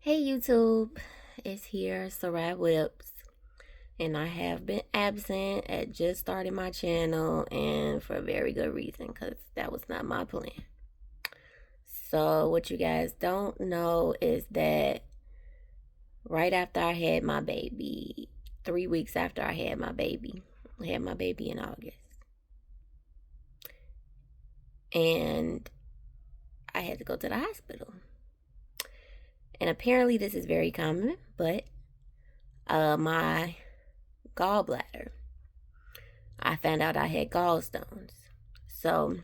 Hey YouTube, it's here, Sarai Whips, and I have been absent at just starting my channel, and for a very good reason, because that was not my plan. So what you guys don't know is that right after I had my baby, 3 weeks after I had my baby in August, and I had to go to the hospital. And apparently this is very common, but my gallbladder, I found out I had gallstones. So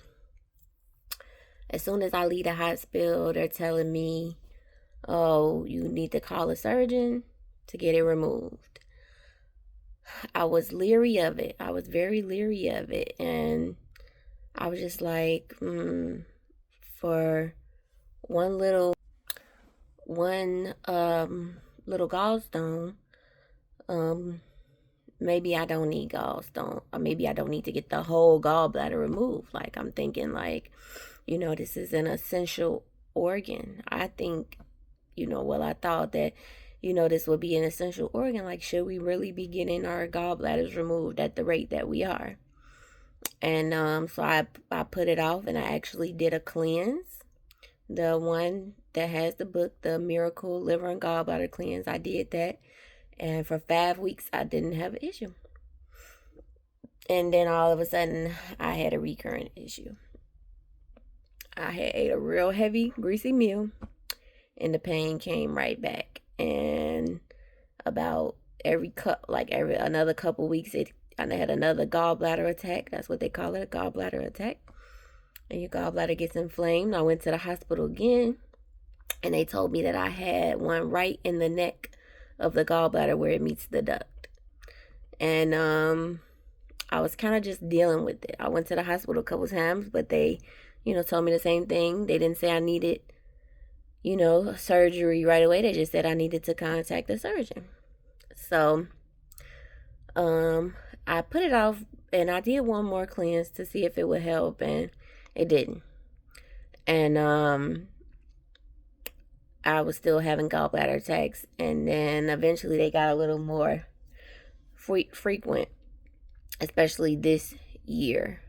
as soon as I leave the hospital, they're telling me, oh, you need to call a surgeon to get it removed. I was leery of it. I was very leery of it. And I was just like, for one little gallstone, maybe I don't need gallstone, or maybe I don't need to get the whole gallbladder removed. Like, I'm thinking, like, this is an essential organ. I think, I thought that, this would be an essential organ. Like, should we really be getting our gallbladders removed at the rate that we are? And so I put it off, and I actually did a cleanse. The one that has the book, the Miracle Liver and Gallbladder Cleanse, I did that. And for 5 weeks, I didn't have an issue. And then all of a sudden, I had a recurrent issue. I had ate a real heavy, greasy meal, and the pain came right back. And about every another couple weeks, I had another gallbladder attack. That's what they call it, a gallbladder attack. And your gallbladder gets inflamed. I went to the hospital again, and they told me that I had one right in the neck of the gallbladder where it meets the duct. And I was kind of just dealing with it. I went to the hospital a couple times, but they, told me the same thing. They didn't say I needed, surgery right away. They just said I needed to contact the surgeon. So I put it off, and I did one more cleanse to see if it would help, and it didn't. And I was still having gallbladder attacks, and then eventually they got a little more frequent, especially this year.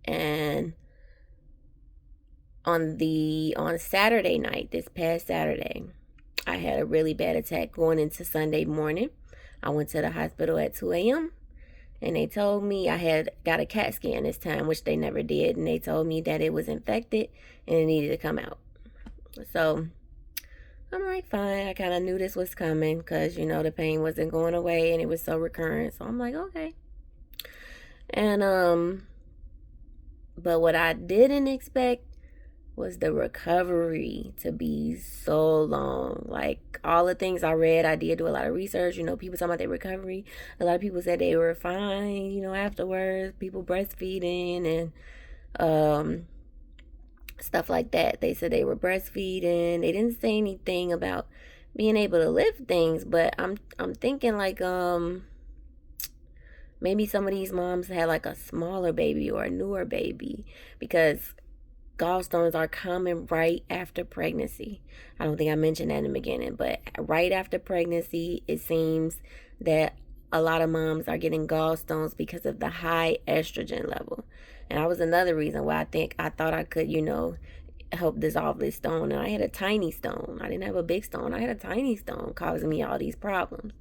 And on Saturday night, this past Saturday, I had a really bad attack going into Sunday morning. I went to the hospital at 2 a.m. and they told me I had got a CAT scan this time, which they never did, and they told me that it was infected and it needed to come out. So I'm like, fine. I kind of knew this was coming because, the pain wasn't going away and it was so recurrent. So I'm like, okay. And, but what I didn't expect was the recovery to be so long. Like, all the things I read, I did do a lot of research. People talking about their recovery. A lot of people said they were fine, afterwards. People breastfeeding and, stuff like that. They said they were breastfeeding. They didn't say anything about being able to lift things, but I'm thinking like maybe some of these moms had like a smaller baby or a newer baby, because gallstones are common right after pregnancy. I don't think I mentioned that in the beginning, but right after pregnancy, it seems that a lot of moms are getting gallstones because of the high estrogen level. And that was another reason why I thought I could, help dissolve this stone. And I had a tiny stone. I didn't have a big stone. I had a tiny stone causing me all these problems.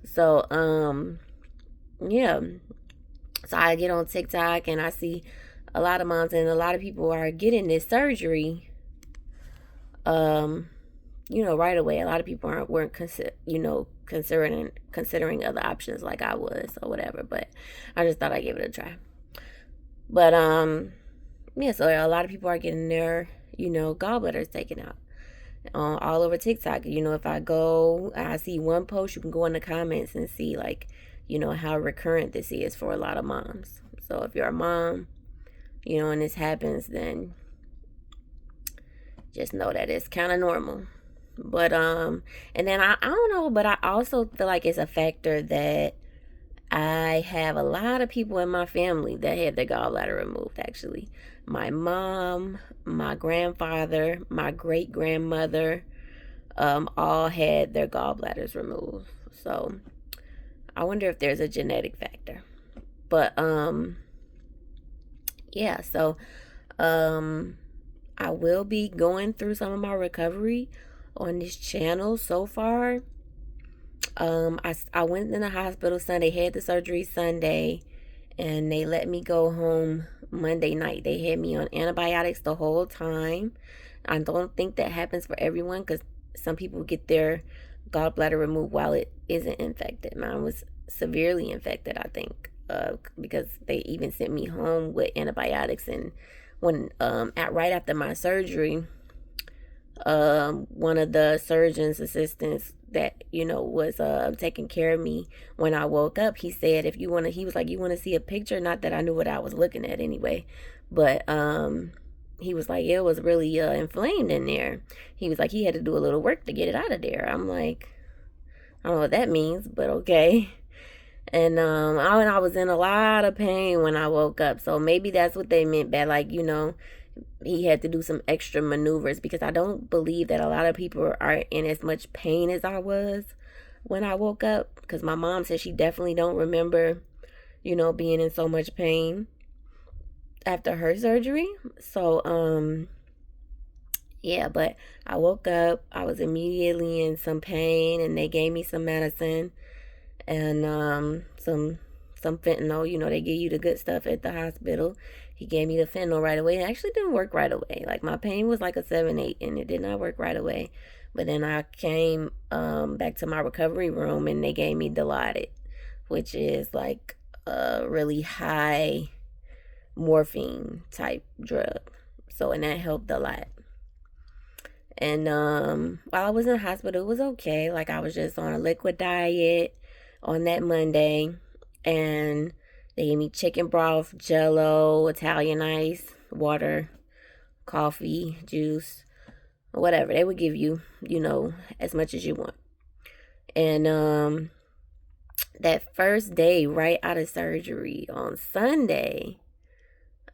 So, yeah. So I get on TikTok and I see a lot of moms and a lot of people are getting this surgery, right away. A lot of people weren't considering other options like I was or whatever. But I just thought I'd give it a try. But yeah, so a lot of people are getting their, gallbladders taken out all over TikTok. If I see one post, you can go in the comments and see, like, how recurrent this is for a lot of moms. So if you're a mom, and this happens, then just know that it's kind of normal. But and then I don't know, but I also feel like it's a factor that I have a lot of people in my family that had their gallbladder removed, actually. My mom, my grandfather, my great grandmother, all had their gallbladders removed. So I wonder if there's a genetic factor. But yeah, so um I will be going through some of my recovery on this channel so far. I went in the hospital Sunday, had the surgery Sunday, and they let me go home Monday night. They had me on antibiotics the whole time. I don't think that happens for everyone because some people get their gallbladder removed while it isn't infected. Mine was severely infected, I think, because they even sent me home with antibiotics. And when right after my surgery, one of the surgeon's assistants that was taking care of me when I woke up, he said, if you want to, he was like, you want to see a picture? Not that I knew what I was looking at anyway, but he was like, it was really inflamed in there. He was like, he had to do a little work to get it out of there. I'm like, I don't know what that means, but okay. And I was in a lot of pain when I woke up, so maybe that's what they meant by, like, he had to do some extra maneuvers, because I don't believe that a lot of people are in as much pain as I was when I woke up, because my mom said she definitely don't remember, being in so much pain after her surgery. So yeah, but I woke up, I was immediately in some pain, and they gave me some medicine and some fentanyl. They give you the good stuff at the hospital. He gave me the fentanyl right away. It actually didn't work right away. Like, my pain was like a 7-8, and it did not work right away. But then I came back to my recovery room, and they gave me Dilaudid, which is like a really high morphine type drug. So, and that helped a lot. And while I was in the hospital, it was okay. Like, I was just on a liquid diet on that Monday, and they gave me chicken broth, jello, Italian ice, water, coffee, juice, whatever. They would give you, as much as you want. And that first day right out of surgery on Sunday,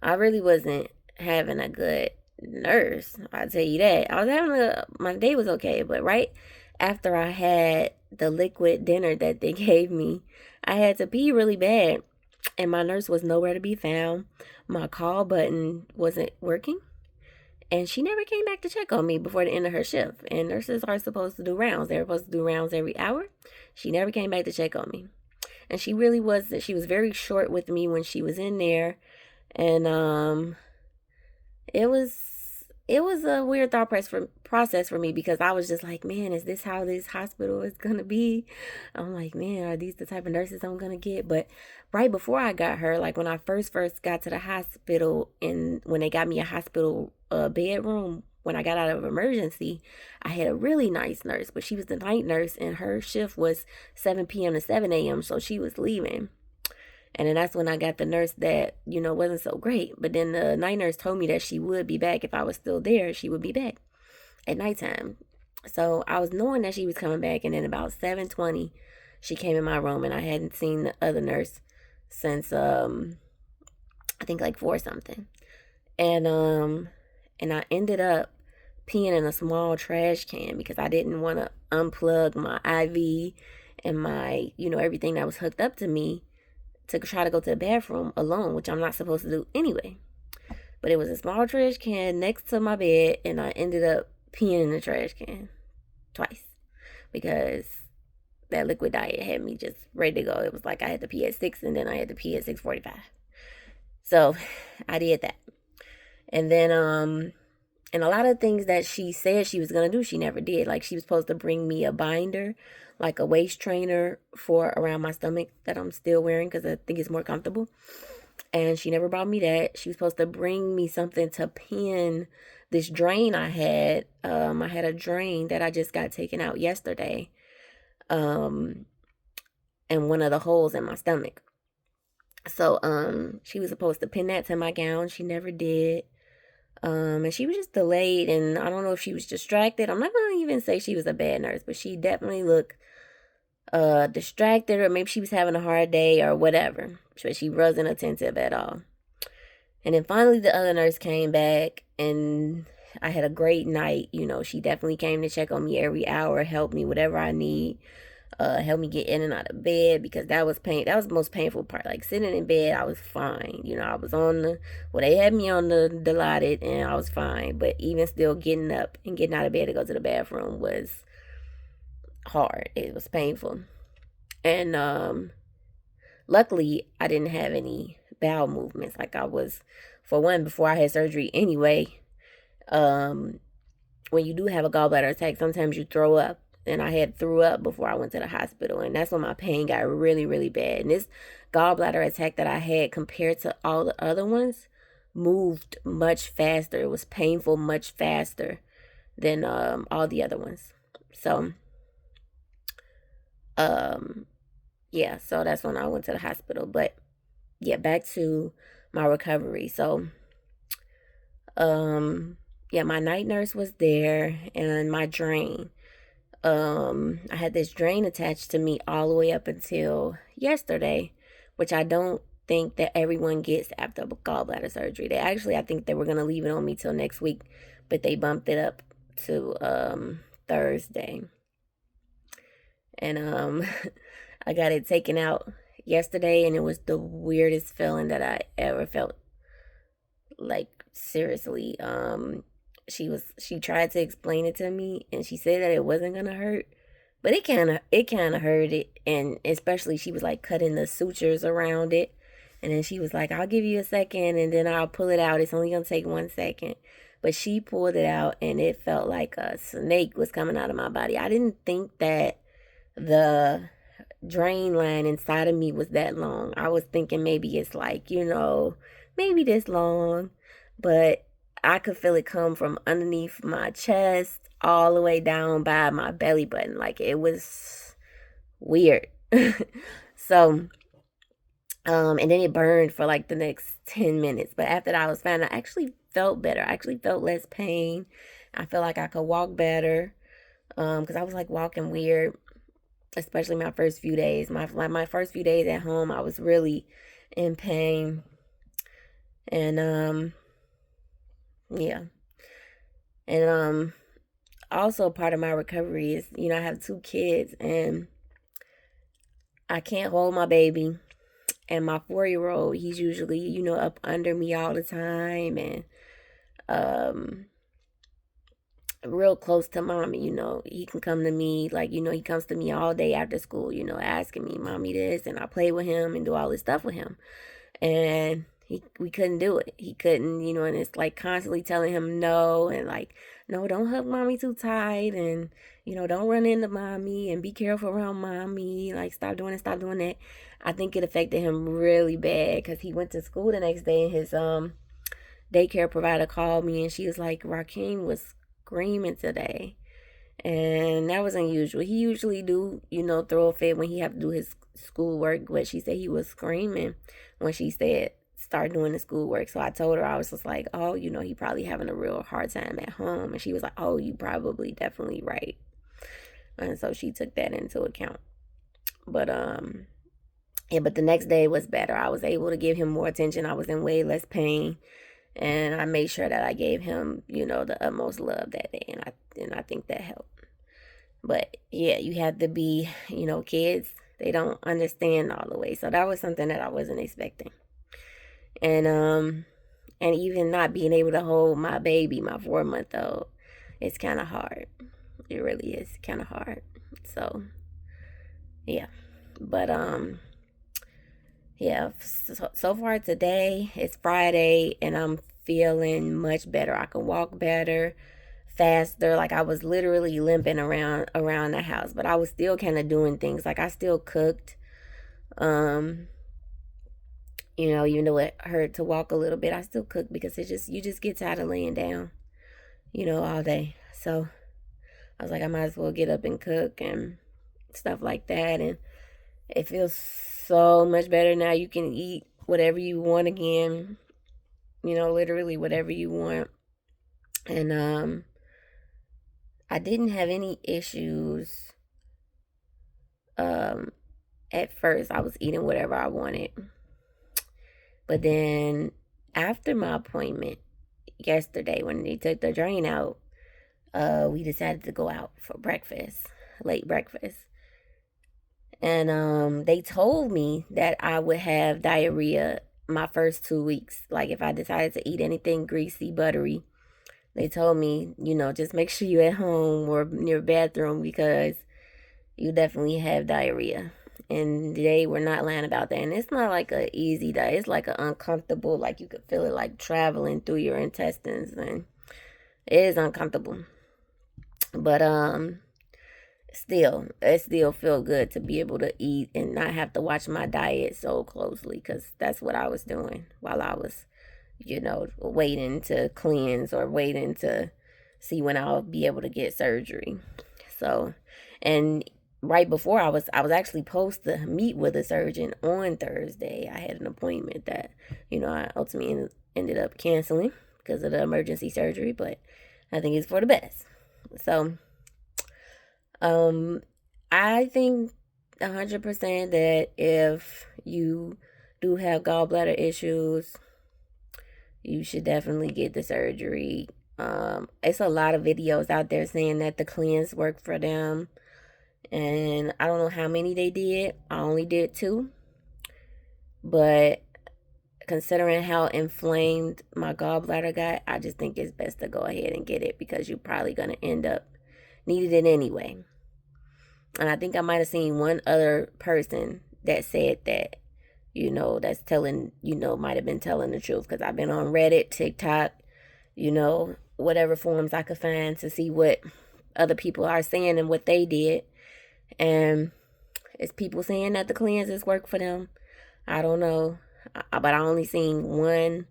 I really wasn't having a good nurse. I'll tell you that. My day was okay, but right after I had the liquid dinner that they gave me, I had to pee really bad, and my nurse was nowhere to be found. My call button wasn't working, and she never came back to check on me before the end of her shift. And nurses are supposed to do rounds. They're supposed to do rounds every hour. She never came back to check on me. And she was very short with me when she was in there. And it was a weird thought process for me, because I was just like, man, is this how this hospital is gonna be? I'm like, man, are these the type of nurses I'm gonna get? But right before I got her, like when I first got to the hospital, and when they got me a hospital bedroom, when I got out of emergency, I had a really nice nurse, but she was the night nurse, and her shift was 7 p.m. to 7 a.m., so she was leaving. And then that's when I got the nurse that, wasn't so great. But then the night nurse told me that she would be back. If I was still there, she would be back at nighttime. So I was knowing that she was coming back. And then about 7:20, she came in my room, and I hadn't seen the other nurse since, I think like 4 something. And I ended up peeing in a small trash can, because I didn't want to unplug my IV and my, everything that was hooked up to me, to try to go to the bathroom alone, which I'm not supposed to do anyway. But it was a small trash can next to my bed, and I ended up peeing in the trash can twice, because that liquid diet had me just ready to go. It was like I had to pee at 6, and then I had to pee at 6:45. So I did that. And then and a lot of things that she said she was going to do, she never did. Like, she was supposed to bring me a binder, like a waist trainer for around my stomach that I'm still wearing, because I think it's more comfortable. And she never brought me that. She was supposed to bring me something to pin this drain I had. I had a drain that I just got taken out yesterday. And one of the holes in my stomach. So she was supposed to pin that to my gown. She never did. And she was just delayed, and I don't know if she was distracted. I'm not gonna even say she was a bad nurse, but she definitely looked distracted, or maybe she was having a hard day or whatever. But she wasn't attentive at all. And then finally the other nurse came back, and I had a great night. She definitely came to check on me every hour, help me whatever I need, help me get in and out of bed, because that was pain. That was the most painful part. Like sitting in bed, I was fine. I was on they had me on the Dilaudid and I was fine. But even still, getting up and getting out of bed to go to the bathroom was hard. It was painful. And luckily, I didn't have any bowel movements. Like I was, for one, before I had surgery anyway. Um, when you do have a gallbladder attack, sometimes you throw up. And I had threw up before I went to the hospital. And that's when my pain got really, really bad. And this gallbladder attack that I had, compared to all the other ones, moved much faster. It was painful much faster than all the other ones. So, yeah, so that's when I went to the hospital. But yeah, back to my recovery. So, yeah, my night nurse was there, and my drain. I had this drain attached to me all the way up until yesterday, which I don't think that everyone gets after gallbladder surgery. I think they were gonna leave it on me till next week, but they bumped it up to Thursday. And I got it taken out yesterday, and it was the weirdest feeling that I ever felt. Like seriously, she tried to explain it to me, and she said that it wasn't gonna hurt, but it kind of hurt it. And especially, she was like cutting the sutures around it, and then she was like, I'll give you a second and then I'll pull it out. It's only gonna take 1 second. But she pulled it out, and it felt like a snake was coming out of my body. I didn't think that the drain line inside of me was that long. I was thinking maybe it's like, maybe this long, but I could feel it come from underneath my chest all the way down by my belly button. Like it was weird. So, and then it burned for like the next 10 minutes. But after that, I was fine. I actually felt better. I actually felt less pain. I felt like I could walk better. Because I was like walking weird, especially my first few days. My first few days at home, I was really in pain. And yeah. And also part of my recovery is, I have 2 kids, and I can't hold my baby. And my 4-year-old, he's usually, up under me all the time, and um real close to mommy. He can come to me, like, he comes to me all day after school, asking me, mommy this, and I play with him and do all this stuff with him. And we couldn't do it. He couldn't, and it's like constantly telling him no, and like, no, don't hug mommy too tight, and don't run into mommy, and be careful around mommy, like stop doing it, stop doing that. I think it affected him really bad, because he went to school the next day, and his daycare provider called me, and she was like, Rakeem was screaming today. And that was unusual. He usually do, throw a fit when he have to do his schoolwork, but she said he was screaming when she said start doing the schoolwork. So I told her, I was just like, oh, he probably having a real hard time at home. And she was like, oh, you probably definitely right. And so she took that into account. But yeah, but the next day was better. I was able to give him more attention. I was in way less pain. And I made sure that I gave him, the utmost love that day. And I think that helped. But yeah, you have to be, kids, they don't understand all the way. So that was something that I wasn't expecting. And even not being able to hold my baby, my 4-month-old, it's kind of hard. It really is kind of hard. So yeah. But yeah, so far today, it's Friday, and I'm feeling much better. I can walk better, faster. Like I was literally limping around the house, but I was still kind of doing things. Like I still cooked. Even though it hurt to walk a little bit, I still cooked, because you just get tired of laying down, all day. So I was like, I might as well get up and cook and stuff like that. And it feels so much better now. You can eat whatever you want again, literally whatever you want. And I didn't have any issues. At first, I was eating whatever I wanted. But then after my appointment, yesterday when they took the drain out, we decided to go out for breakfast, late breakfast. And they told me that I would have diarrhea my first 2 weeks. Like if I decided to eat anything greasy, buttery, they told me, just make sure you're at home or near a bathroom because you definitely have diarrhea. And they were not lying about that. And it's not like a easy diet. It's like an uncomfortable, like you could feel it like traveling through your intestines, and it is uncomfortable. But it still feel good to be able to eat and not have to watch my diet so closely, because that's what I was doing while I was, waiting to cleanse or waiting to see when I'll be able to get surgery. So, and right before I was actually supposed to meet with a surgeon on Thursday. I had an appointment that, I ultimately ended up canceling because of the emergency surgery, but I think it's for the best. So, I think 100% that if you do have gallbladder issues, you should definitely get the surgery. It's a lot of videos out there saying that the cleanse worked for them, and I don't know how many they did. I only did 2, but considering how inflamed my gallbladder got, I just think it's best to go ahead and get it because you're probably going to end up needing it anyway. And I think I might have seen one other person that said that, that's telling, might have been telling the truth, because I've been on Reddit, TikTok, whatever forums I could find to see what other people are saying and what they did. And it's people saying that the cleanses work for them. I don't know. But I only seen one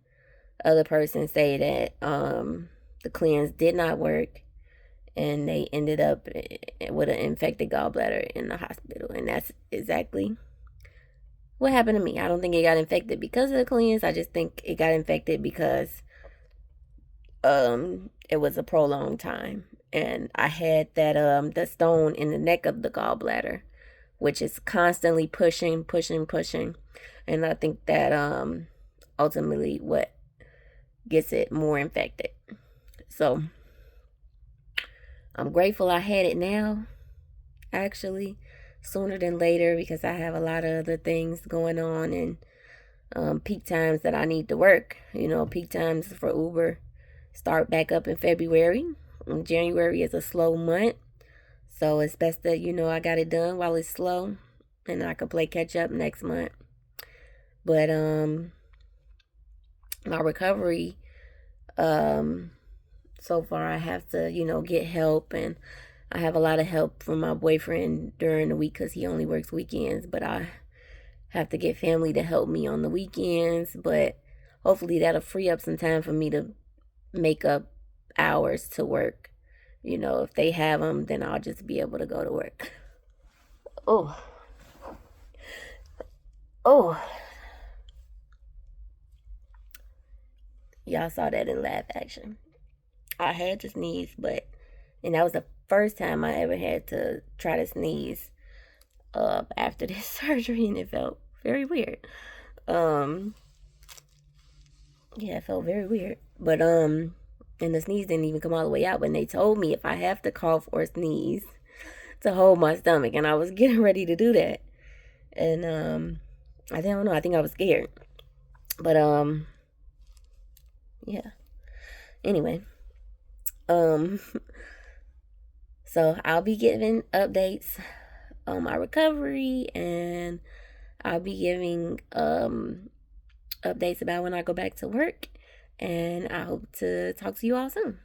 other person say that the cleanse did not work, and they ended up with an infected gallbladder in the hospital. And that's exactly what happened to me. I don't think it got infected because of the cleanse. I just think it got infected because it was a prolonged time. And I had that the stone in the neck of the gallbladder, which is constantly pushing. And I think that ultimately what gets it more infected. So I'm grateful I had it now, actually, sooner than later, because I have a lot of other things going on, and peak times that I need to work. Peak times for Uber start back up in February. And January is a slow month, so it's best that, I got it done while it's slow, and I can play catch up next month. But my recovery, so far I have to, get help, and I have a lot of help from my boyfriend during the week because he only works weekends, but I have to get family to help me on the weekends. But hopefully that'll free up some time for me to make up hours to work. If they have them, then I'll just be able to go to work. Oh. Y'all saw that in live action. I had to sneeze, and that was the first time I ever had to try to sneeze after this surgery, and it felt very weird. Yeah, it felt very weird. But and the sneeze didn't even come all the way out. When they told me if I have to cough or sneeze to hold my stomach, and I was getting ready to do that, and I don't know. I think I was scared, but yeah. Anyway, so I'll be giving updates on my recovery, and I'll be giving updates about when I go back to work, and I hope to talk to you all soon.